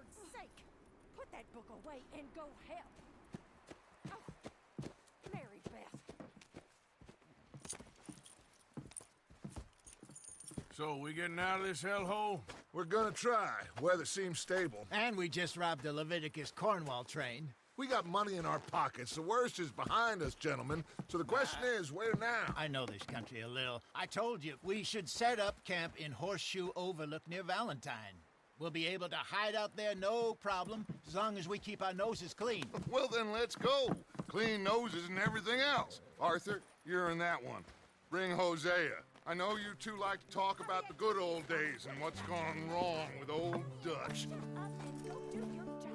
Lord's sake! Put that book away and go help! Oh, Mary Beth. So, we getting out of this hellhole? We're gonna try. Weather seems stable. And we just robbed the Leviticus Cornwall train. We got money in our pockets. The worst is behind us, gentlemen. So the question is, where now? I know this country a little. I told you, we should set up camp in Horseshoe Overlook near Valentine. We'll be able to hide out there no problem, as long as we keep our noses clean. Well, then let's go. Clean noses and everything else. Arthur, you're in that one. Bring Hosea. I know you two like to talk about the good old days and what's gone wrong with old Dutch. Shut up and go do your job.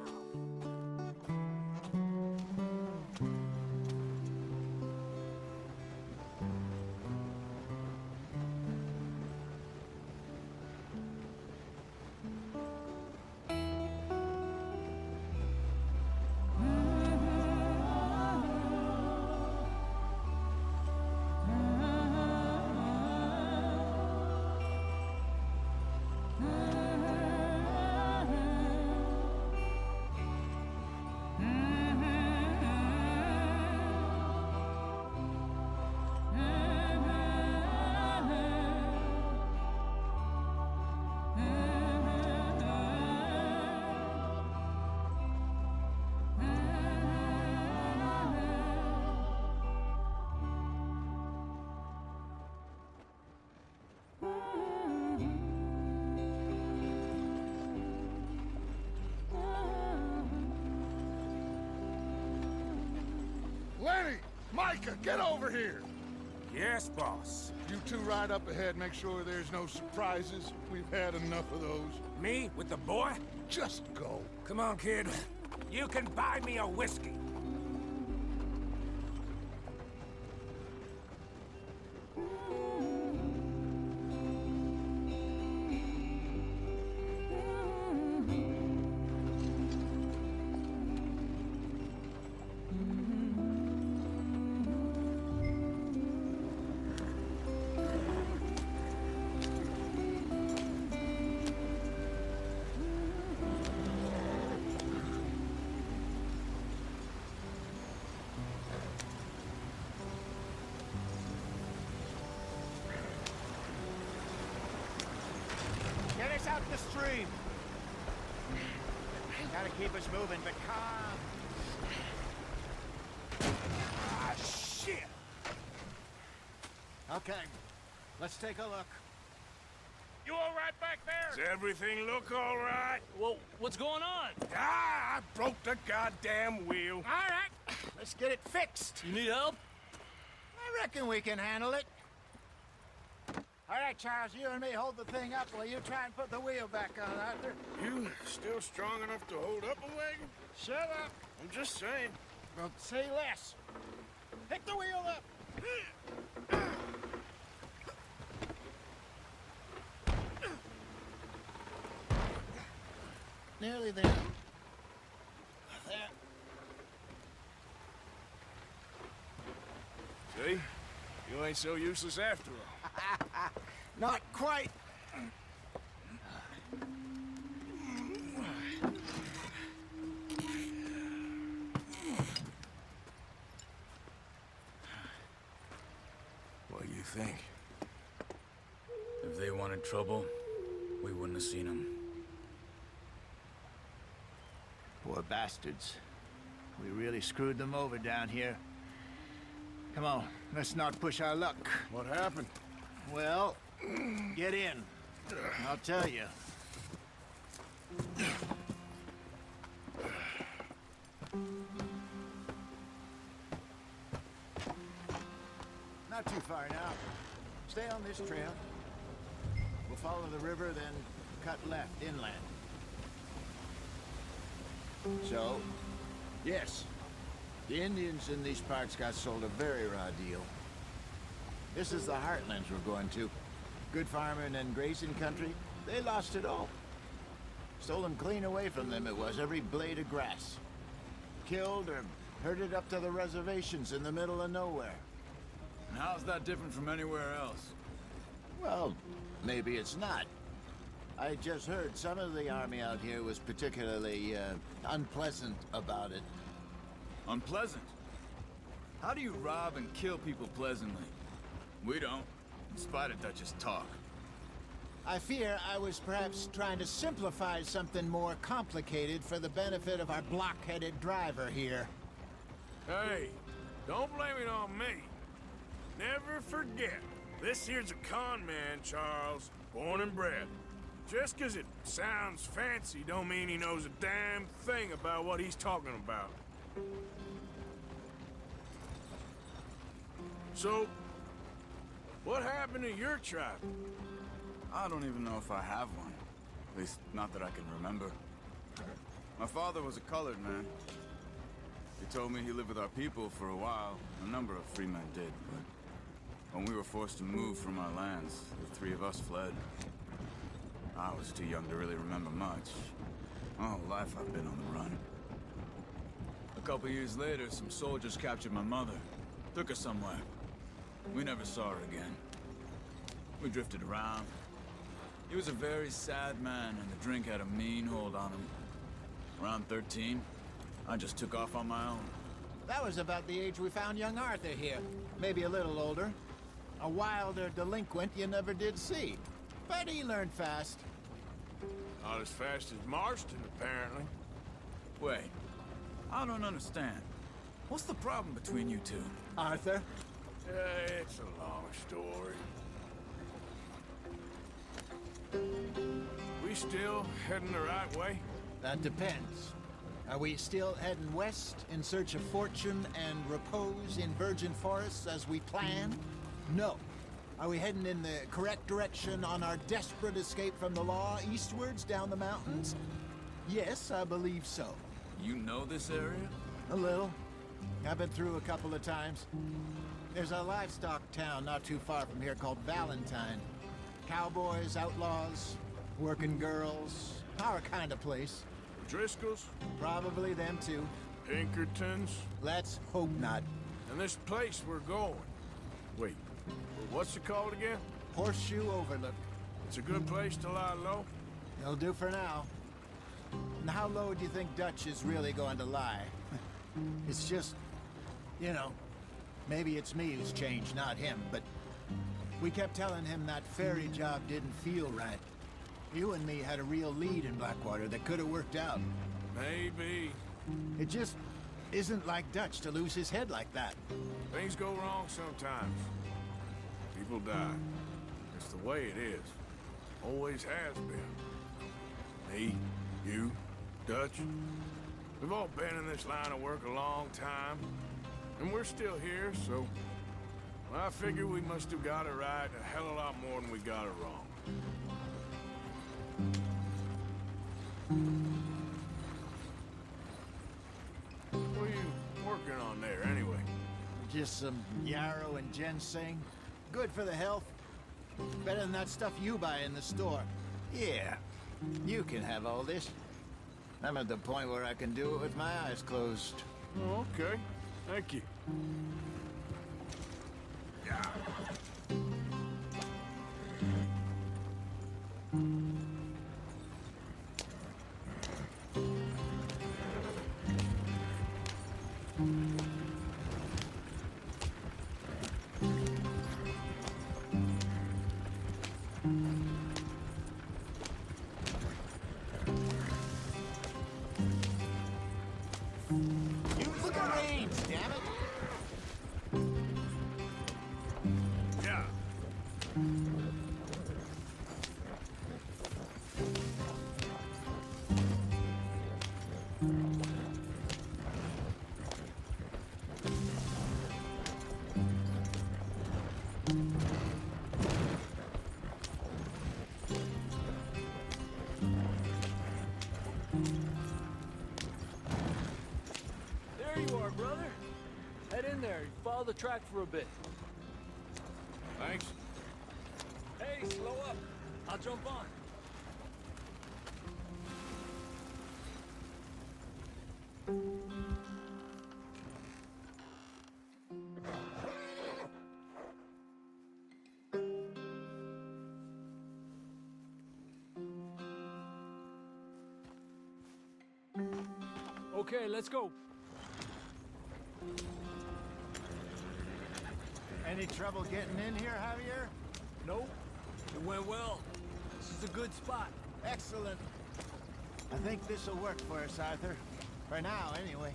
Lenny! Micah, get over here! Yes, boss. You two ride up ahead, make sure there's no surprises. We've had enough of those. Me with the boy? Just go. Come on, kid. You can buy me a whiskey. Get us out the stream. Gotta keep us moving, but calm. Ah, shit! Okay, let's take a look. You all right back there? Does everything look all right? Well, what's going on? Ah, I broke the goddamn wheel. All right, let's get it fixed. You need help? I reckon we can handle it. All right, Charles, you and me hold the thing up while you try and put the wheel back on, Arthur. You still strong enough to hold up a wagon? Shut up. I'm just saying. Well, say less. Pick the wheel up. Nearly there. There. See? You ain't so useless after all. Not quite. What do you think? If they wanted trouble, we wouldn't have seen them. Poor bastards. We really screwed them over down here. Come on, let's not push our luck. What happened? Well, get in. I'll tell you. Not too far now. Stay on this trail. We'll follow the river, then cut left inland. So, yes, the Indians in these parts got sold a very raw deal. This is the heartlands we're going to. Good farming and grazing country, they lost it all. Stolen clean away from them it was, every blade of grass. Killed or herded up to the reservations in the middle of nowhere. And how's that different from anywhere else? Well, maybe it's not. I just heard some of the army out here was particularly unpleasant about it. Unpleasant? How do you rob and kill people pleasantly? We don't, in spite of Dutch's talk. I fear I was perhaps trying to simplify something more complicated for the benefit of our block-headed driver here. Hey, don't blame it on me. Never forget, this here's a con man, Charles, born and bred. Just 'cause it sounds fancy don't mean he knows a damn thing about what he's talking about. So, what happened to your tribe? I don't even know if I have one. At least, not that I can remember. My father was a colored man. He told me he lived with our people for a while. A number of free men did, but when we were forced to move from our lands, the three of us fled. I was too young to really remember much. My whole life I've been on the run. A couple years later, some soldiers captured my mother. Took her somewhere. We never saw her again. We drifted around. He was a very sad man, and the drink had a mean hold on him. Around 13, I just took off on my own. That was about the age we found young Arthur here. Maybe a little older. A wilder delinquent you never did see. But he learned fast. Not as fast as Marston, apparently. Wait, I don't understand. What's the problem between you two? Arthur? It's a long story. We still heading the right way? That depends. Are we still heading west in search of fortune and repose in virgin forests as we planned? No. Are we heading in the correct direction on our desperate escape from the law eastwards down the mountains? Yes, I believe so. You know this area? A little. I've been through a couple of times. There's a livestock town not too far from here called Valentine. Cowboys, outlaws, working girls, our kind of place. Driscolls? Probably them too. Pinkertons? Let's hope not. And this place we're going. Wait, what's it called again? Horseshoe Overlook. It's a good place to lie low? It'll do for now. And how low do you think Dutch is really going to lie? It's just, you know, maybe it's me who's changed, not him, but we kept telling him that ferry job didn't feel right. You and me had a real lead in Blackwater that could have worked out. Maybe. It just isn't like Dutch to lose his head like that. Things go wrong sometimes. People die. It's the way it is. Always has been. Me, you, Dutch. We've all been in this line of work a long time. And we're still here, so... well, I figure we must have got it right a hell of a lot more than we got it wrong. What are you working on there, anyway? Just some yarrow and ginseng. Good for the health. Better than that stuff you buy in the store. Yeah, you can have all this. I'm at the point where I can do it with my eyes closed. Oh, okay. Thank you. Look at range, damn it! Yeah. There you are, brother. Head in there. Follow the track for a bit. Thanks. Hey, slow up. I'll jump on. Okay, let's go. Any trouble getting in here, Javier? Nope. It went well. This is a good spot. Excellent. I think this'll work for us, Arthur. For now, anyway.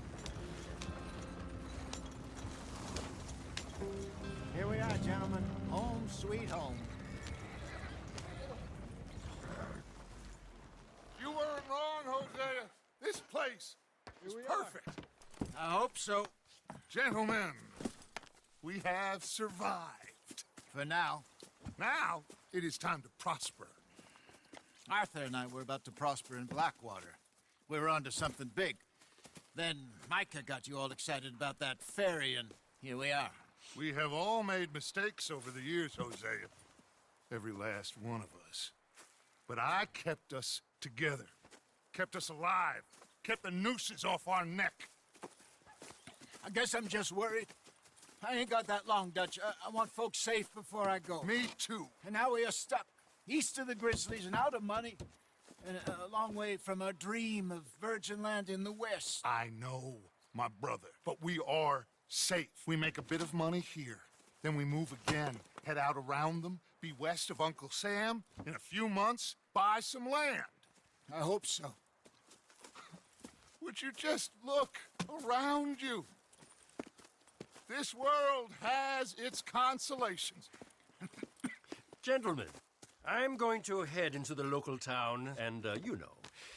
Here we are, gentlemen. Home sweet home. You weren't wrong, Hosea. This place is perfect. I hope so. Gentlemen, we have survived. For now. Now, it is time to prosper. Arthur and I were about to prosper in Blackwater. We were onto something big. Then Micah got you all excited about that ferry, and here we are. We have all made mistakes over the years, Hosea. Every last one of us. But I kept us together. Kept us alive. Kept the nooses off our neck. I guess I'm just worried. I ain't got that long, Dutch. I want folks safe before I go. Me too. And now we are stuck, east of the Grizzlies and out of money, and a long way from our dream of virgin land in the west. I know, my brother. But we are safe. We make a bit of money here. Then we move again, head out around them, be west of Uncle Sam. In a few months, buy some land. I hope so. Would you just look around you? This world has its consolations. Gentlemen, I'm going to head into the local town and,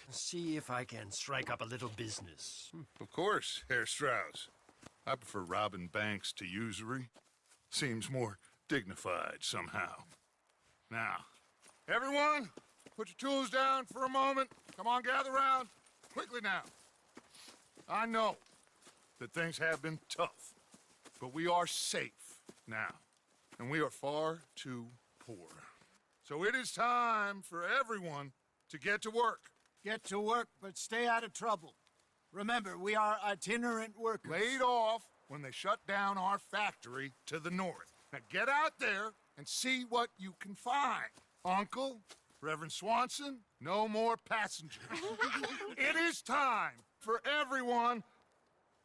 see if I can strike up a little business. Of course, Herr Strauss. I prefer robbing banks to usury. Seems more dignified somehow. Now, everyone, put your tools down for a moment. Come on, gather round. Quickly now. I know that things have been tough, but we are safe now, and we are far too poor. So it is time for everyone to get to work. Get to work, but stay out of trouble. Remember, we are itinerant workers. Laid off when they shut down our factory to the north. Now get out there and see what you can find. Uncle, Reverend Swanson, no more passengers. It is time for everyone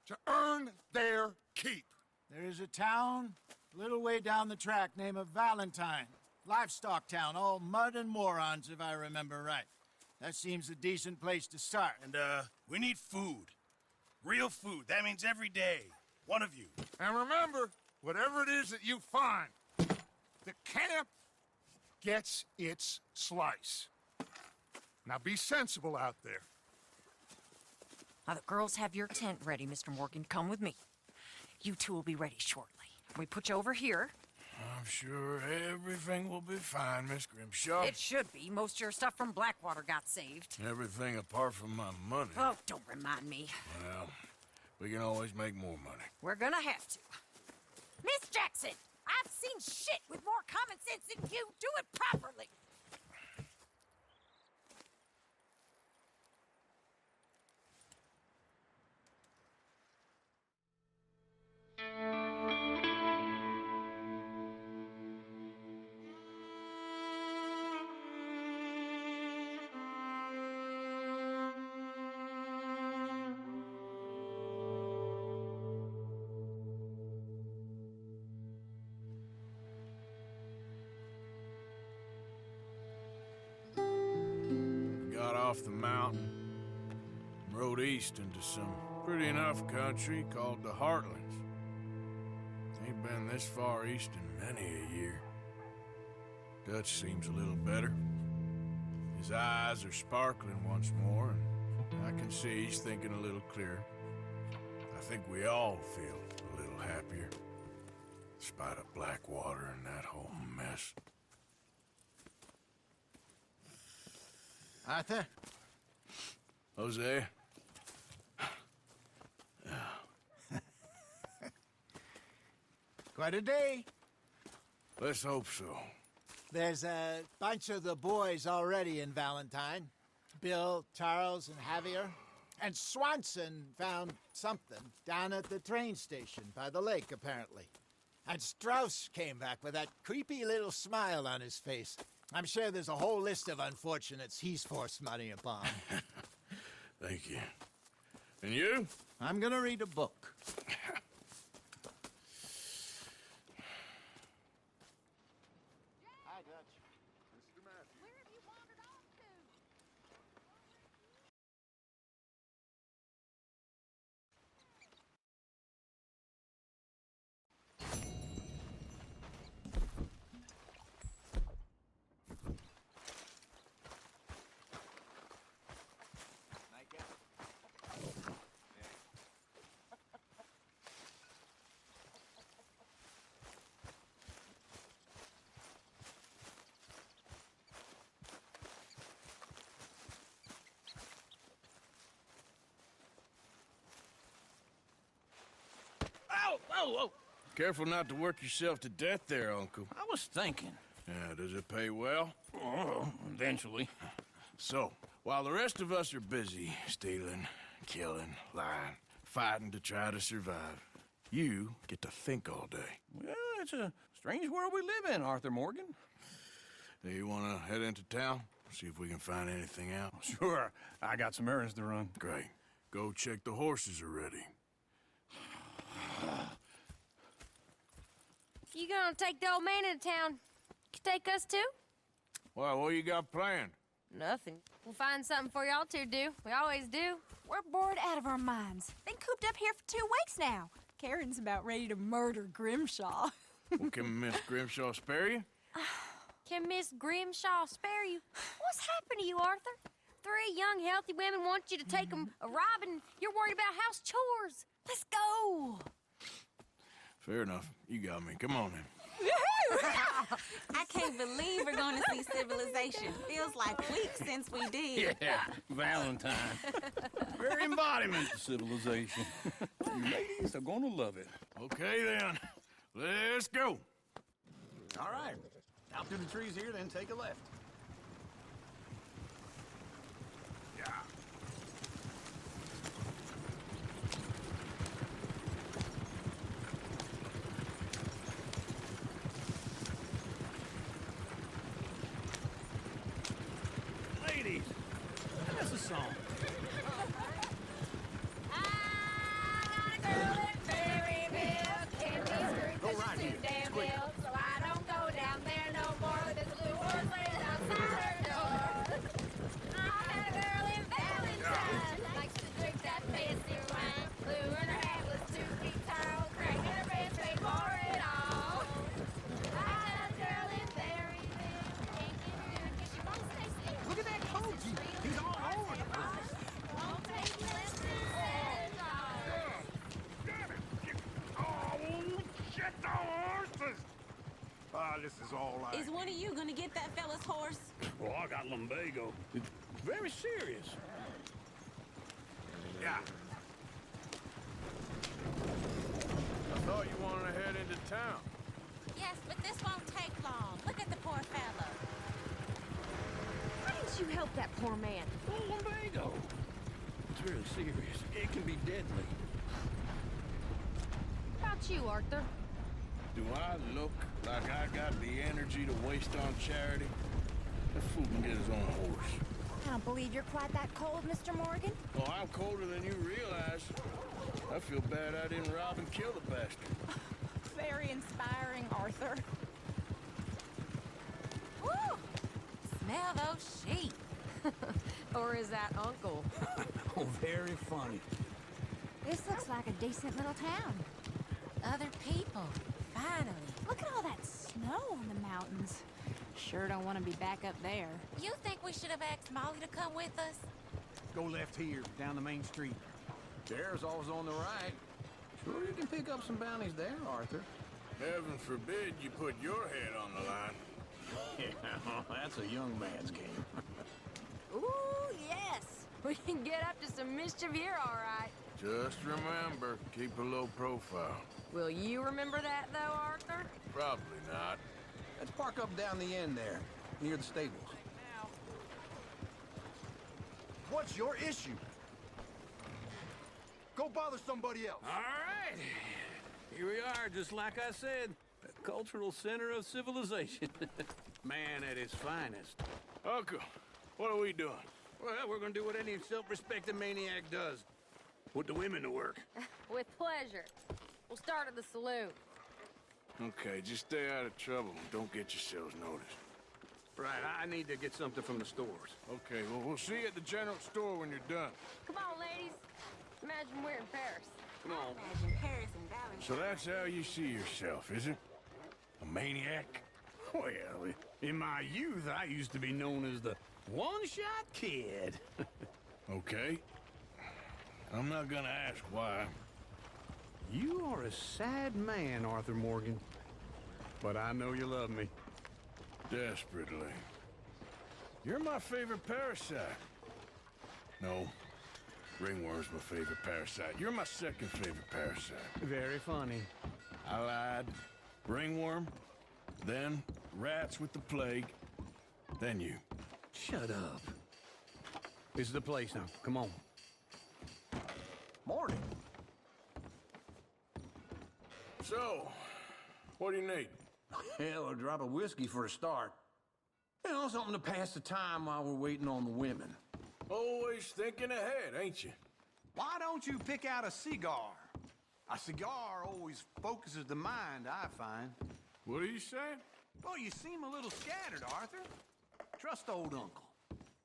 to earn their keep. There is a town a little way down the track named Valentine. Livestock town, all mud and morons, if I remember right. That seems a decent place to start. And, we need food. Real food. That means every day. One of you. And remember, whatever it is that you find, the camp gets its slice. Now be sensible out there. Now, the girls have your tent ready, Mr. Morgan. Come with me. You two will be ready shortly. We put you over here. I'm sure everything will be fine, Miss Grimshaw. It should be. Most of your stuff from Blackwater got saved. Everything apart from my money. Oh, don't remind me. Well, we can always make more money. We're gonna have to. Miss Jackson, I've seen shit with more common sense than you. Do it properly. Got off the mountain, rode east into some pretty enough country called the Heartlands. Ain't been this far east in many a year. Dutch seems a little better. His eyes are sparkling once more, and I can see he's thinking a little clearer. I think we all feel a little happier, in spite of Blackwater and that whole mess. Arthur? Hosea? Quite a day. Let's hope so. There's a bunch of the boys already in Valentine. Bill, Charles, and Javier. And Swanson found something down at the train station by the lake, apparently. And Strauss came back with that creepy little smile on his face. I'm sure there's a whole list of unfortunates he's forced money upon. Thank you. And you? I'm gonna read a book. Hi, Dutch. Mr. Matthews. Where have you wandered off to? Oh! Careful not to work yourself to death there, Uncle. I was thinking. Yeah, does it pay well? Oh, eventually. So, while the rest of us are busy stealing, killing, lying, fighting to try to survive, you get to think all day. Well, it's a strange world we live in, Arthur Morgan. Do you want to head into town? See if we can find anything out? Sure, I got some errands to run. Great. Go check the horses are ready. You gonna take the old man into town? You take us too? Well, what you got planned? Nothing. We'll find something for y'all to do. We always do. We're bored out of our minds. Been cooped up here for 2 weeks now. Karen's about ready to murder Grimshaw. Well, can Miss Grimshaw spare you? Can Miss Grimshaw spare you? What's happened to you, Arthur? 3 young, healthy women want you to take them a robbing. You're worried about house chores. Let's go. Fair enough. You got me. Come on, then. I can't believe we're going to see civilization. Feels like weeks since we did. Yeah, Valentine. Very embodiment of civilization. You ladies are gonna love it. Okay, then. Let's go. All right. Out through the trees here, then take a left. Yeah. Ladies, that's a song. Go right here. It's quick. So I don't go down there no more with this blue horse laying outside her door. I had a girl in Valentine. Likes to drink that fancy wine. Blue and her hat was 2 feet tall. Crack in her pants, paid for it all. I had a girl in Berryville. Can't get good 'cause she won't stay still. Look at that coat. He's all over the place. Won't take lessons at all. Oh, shit, the horses! Ah, this is all right. Is one of you going to get that fella's horse? Well, I got lumbago. It's very serious. Yeah. I thought you wanted to head into town. Yes, but this won't take long. Look at the poor fella. Why didn't you help that poor man? Oh, lumbago. It's very serious. It can be deadly. What about you, Arthur? Do I look like I got the energy to waste on charity? That fool can get his own horse. I don't believe you're quite that cold, Mr. Morgan. Oh, I'm colder than you realize. I feel bad I didn't rob and kill the bastard. Very inspiring, Arthur. Woo! Smell those sheep. Or is that Uncle? Oh, very funny. This looks like a decent little town. Other people, finally. Look at all that snow on the mountains. Sure don't want to be back up there. You think we should have asked Molly to come with us? Go left here, down the main street. There's always on the right. Sure you can pick up some bounties there, Arthur. Heaven forbid you put your head on the line. Yeah, that's a young man's game. Ooh, yes. We can get up to some mischief here, all right. Just remember, keep a low profile. Will you remember that, though, Arthur? Probably not. Let's park up down the end there, near the stables. What's your issue? Go bother somebody else. All right. Here we are, just like I said. The cultural center of civilization. Man at his finest. Uncle, what are we doing? Well, we're gonna do what any self-respecting maniac does. Put the women to work. With pleasure. We'll start at the saloon. Okay, just stay out of trouble and don't get yourselves noticed. Right, I need to get something from the stores. Okay, well, we'll see you at the general store when you're done. Come on, ladies. Imagine we're in Paris. Come on. Imagine Paris and Valentine. So that's how you see yourself, is it? A maniac? Well, in my youth, I used to be known as the one-shot kid. Okay. I'm not gonna ask why. You are a sad man, Arthur Morgan. But I know you love me. Desperately. You're my favorite parasite. No. Ringworm's my favorite parasite. You're my second favorite parasite. Very funny. I lied. Ringworm, then rats with the plague, then you. Shut up. This is the place now. Come on. Morning. So, what do you need? Hell, a drop of whiskey for a start. You know, something to pass the time while we're waiting on the women. Always thinking ahead, ain't you? Why don't you pick out a cigar? A cigar always focuses the mind, I find. What are you saying? Oh, you seem a little scattered, Arthur. Trust old uncle.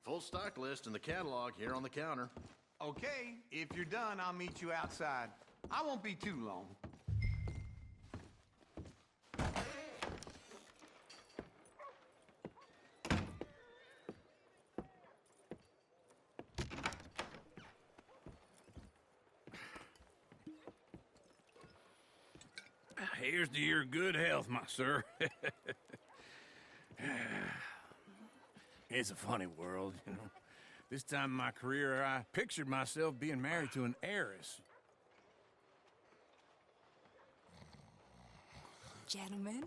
Full stock list in the catalog here on the counter. Okay, if you're done, I'll meet you outside. I won't be too long. Here's to your good health, my sir. It's a funny world, you know. This time in my career, I pictured myself being married to an heiress. Gentlemen,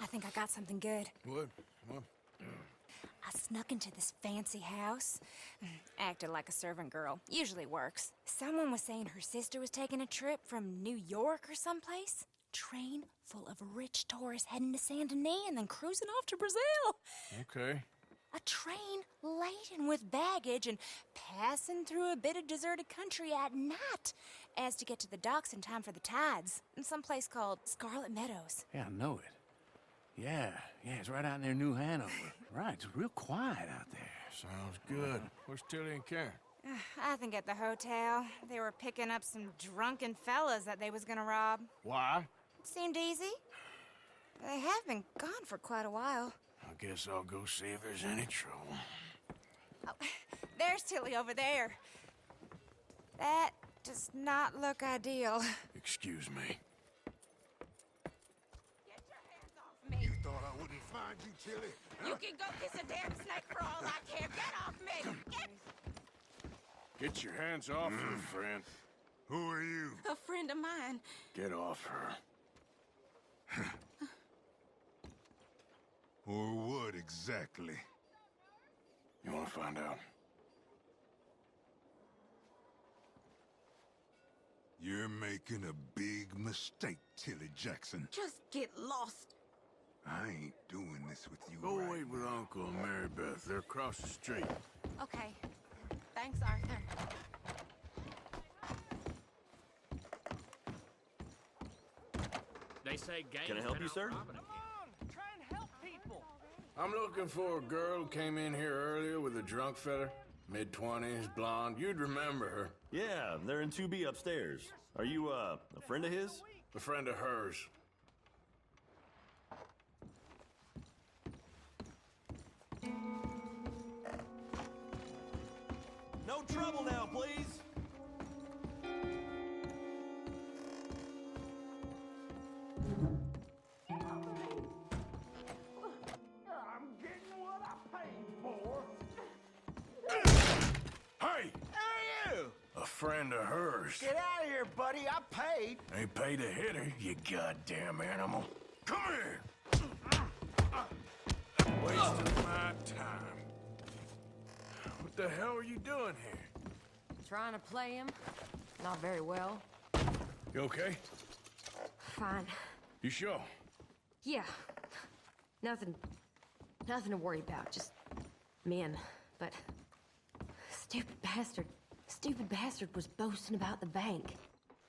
I think I got something good. What? What? I snuck into this fancy house. Acted like a servant girl. Usually works. Someone was saying her sister was taking a trip from New York or someplace. Train full of rich tourists heading to Saint Denis and then cruising off to Brazil. Okay. A train laden with baggage and passing through a bit of deserted country at night as to get to the docks in time for the tides in some place called Scarlet Meadows. Yeah, I know it. Yeah, it's right out near New Hanover. Right, it's real quiet out there. Sounds good. Where's Tilly and Karen? I think at the hotel. They were picking up some drunken fellas that they was gonna rob. Why? It seemed easy. They have been gone for quite a while. I guess I'll go see if there's any trouble. Oh, there's Tilly over there. That does not look ideal. Excuse me. Get your hands off me. You thought I wouldn't find you, Tilly? You can go kiss a damn snake for all I care. Get off me! Get your hands off her, friend. Who are you? A friend of mine. Get off her. Or what exactly? You want to find out? You're making a big mistake, Tilly Jackson. Just get lost. I ain't doing this with you Go right wait with Uncle and Mary Beth. They're across the street. Okay. Thanks, Arthur. They say gangs. Can I help you, sir? Come on, try and help people. I'm looking for a girl who came in here earlier with a drunk fella. Mid-20s, blonde. You'd remember her. Yeah, they're in 2B upstairs. Are you, a friend of his? A friend of hers. No trouble now, please. I'm getting what I paid for. Hey! Who are you? A friend of hers. Get out of here, buddy. I paid. Ain't paid to hit her, you goddamn animal. Come here! Wasting my time. What the hell are you doing here? Trying to play him. Not very well. You okay? Fine. You sure? Yeah. Nothing to worry about. Just men. But stupid bastard stupid bastard was boasting about the bank.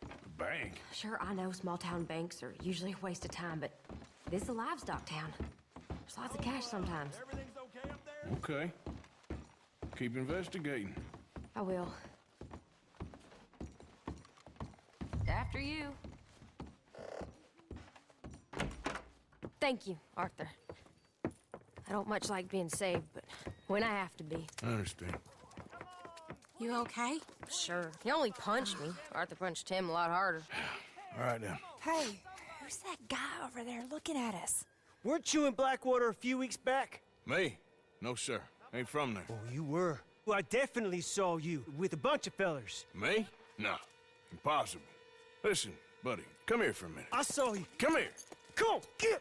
The bank? Sure, I know small-town banks are usually a waste of time, but this is a livestock town. There's lots of cash sometimes. Okay. Keep investigating. I will. After you. Thank you, Arthur. I don't much like being saved, but when I have to be. I understand. You okay? Sure. He only punched me. Arthur punched him a lot harder. All right, then. Hey, who's that guy over there looking at us? Weren't you in Blackwater a few weeks back? Me? No, sir. Ain't from there. Oh, you were. Well, I definitely saw you with a bunch of fellers. Me? No. Impossible. Listen, buddy, come here for a minute. I saw you. Come here. Come on, get!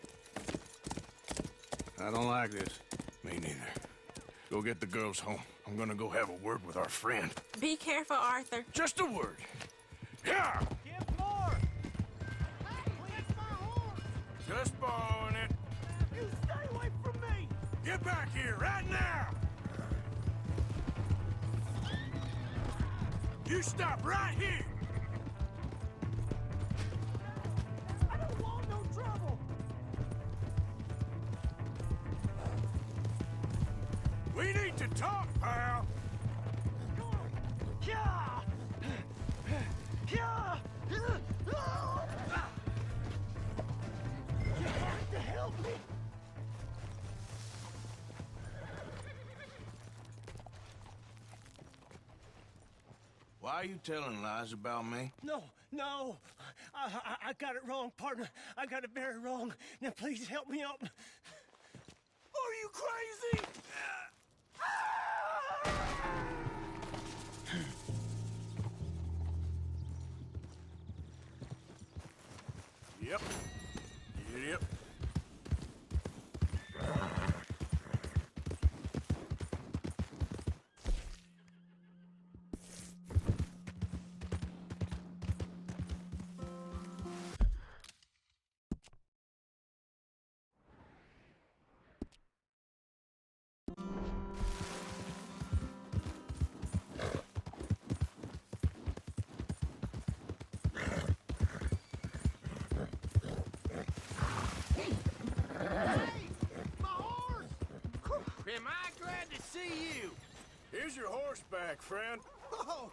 I don't like this. Me neither. Go get the girls home. I'm gonna go have a word with our friend. Be careful, Arthur. Just a word. Yeah! Get more! Just borrowing it. You stay away from me! Get back here right now! You stop right here! I don't want no trouble! We need to talk, pal! Yeah! Yeah! You have to help me! Why are you telling lies about me? No, no! I got it wrong, partner. I got it very wrong. Now please help me up. Are you crazy? Yep. Yep. Am I glad to see you? Here's your horseback, friend. Oh,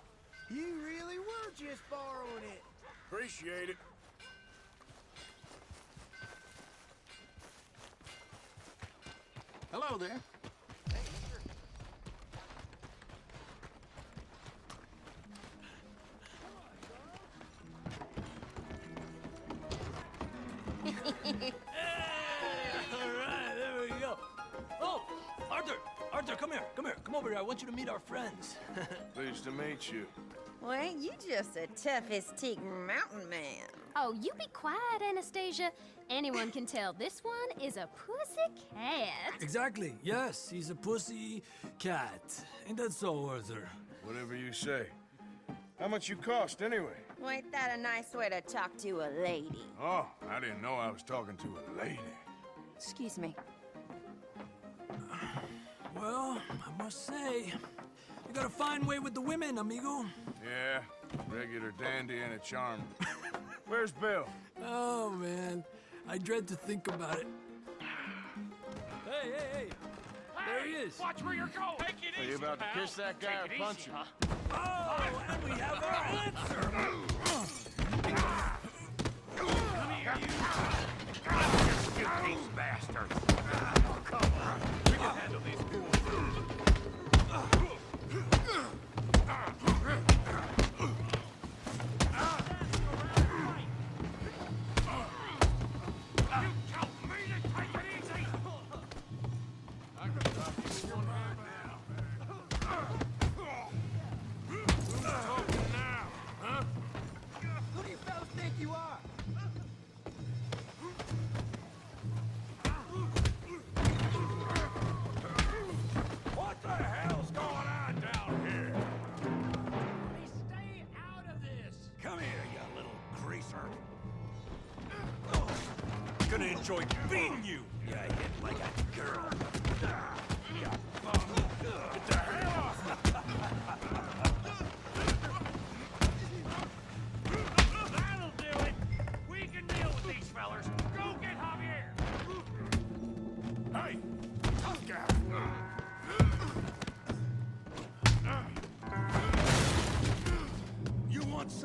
you really were just borrowing it. Appreciate it. Hello there. All right, there we go. Oh, Arthur! Arthur, come here. Come here. Come over here. I want you to meet our friends. Pleased to meet you. Well, ain't you just the toughest teak mountain man? Oh, you be quiet, Anastasia. Anyone can tell this one is a pussy cat. Exactly. Yes, he's a pussy cat. Ain't that so, Arthur? Whatever you say. How much you cost, anyway? Well, ain't that a nice way to talk to a lady? Oh, I didn't know I was talking to a lady. Excuse me. Well, I must say, you got a fine way with the women, amigo. Yeah, regular dandy and a charm. Where's Bill? Oh, man. I dread to think about it. Hey, hey, hey! There he is! Watch where you're going! Take it Are you about to kiss that guy or punch him? Oh, and we have our answer! Come here, you! You these bastards! Oh, come on! We can handle these fools! Who do you fellas think you are? What the hell's going on down here? Stay out of this! Come here, you little greaser. Gonna enjoy beating you! You hit like a girl. Get the hell off!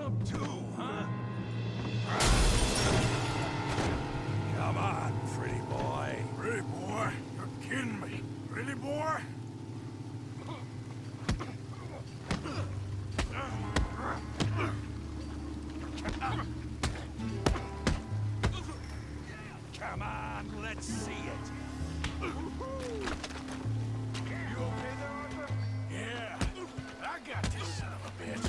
up too, huh? Come on, pretty boy. Pretty boy? You're kidding me. Pretty boy? Come on, let's see it. You okay there, Arthur? Yeah, I got this son of a bitch.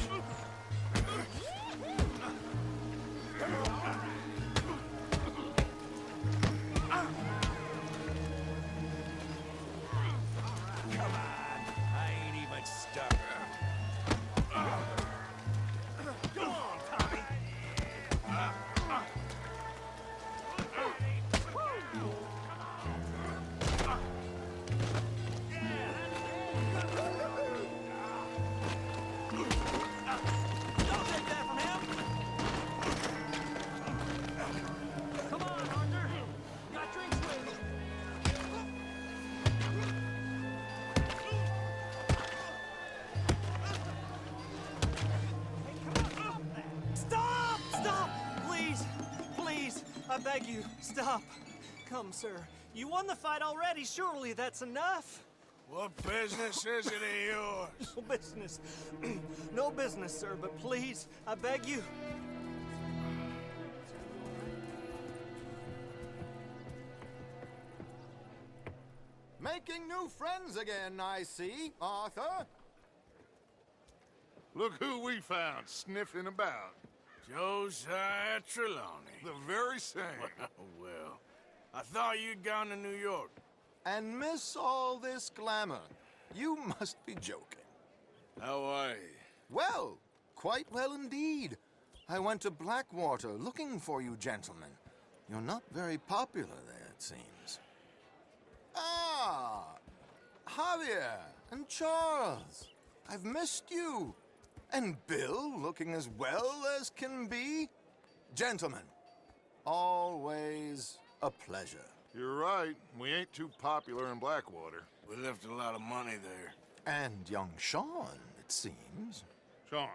Come on, I ain't even stuck. Go on, Tommy. Come on, Arthur. Got drinks with Stop! Stop! Please! Please! I beg you, stop. Come, sir. You won the fight already. Surely that's enough. What business is it of yours? No business. No business, sir, but please, I beg you. Making new friends again, I see, Arthur. Look who we found sniffing about. Josiah Trelawney. The very same. Well, I thought you'd gone to New York. And miss all this glamour. You must be joking. How are you? Well, quite well indeed. I went to Blackwater looking for you gentlemen. You're not very popular there, it seems. Ah! Javier and Charles. I've missed you. And Bill looking as well as can be. Gentlemen, always a pleasure. You're right. We ain't too popular in Blackwater. We left a lot of money there. And young Sean, it seems. Sean,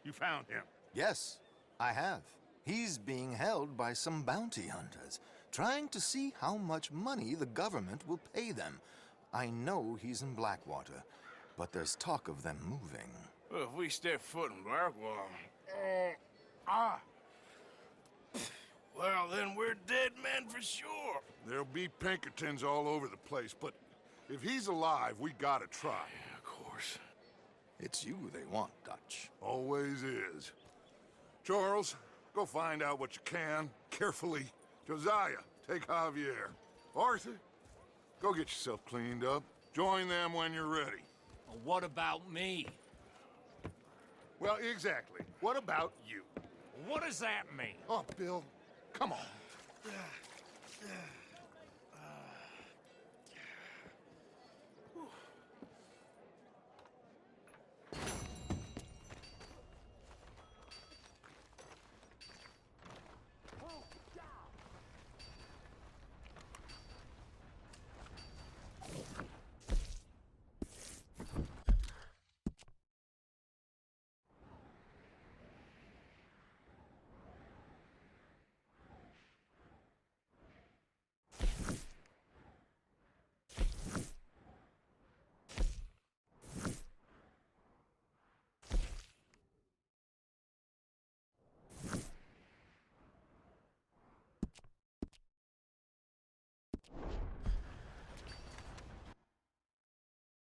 you found him? Yes, I have. He's being held by some bounty hunters, trying to see how much money the government will pay them. I know he's in Blackwater, but there's talk of them moving. Well, if we step foot in Blackwater... Well, then we're dead men for sure. There'll be Pinkertons all over the place, but if he's alive, we gotta try. Yeah, of course. It's you they want, Dutch. Always is. Charles, go find out what you can, carefully. Josiah, take Javier. Arthur, go get yourself cleaned up. Join them when you're ready. Well, what about me? Well, exactly. What about you? What does that mean? Oh, Bill, come on.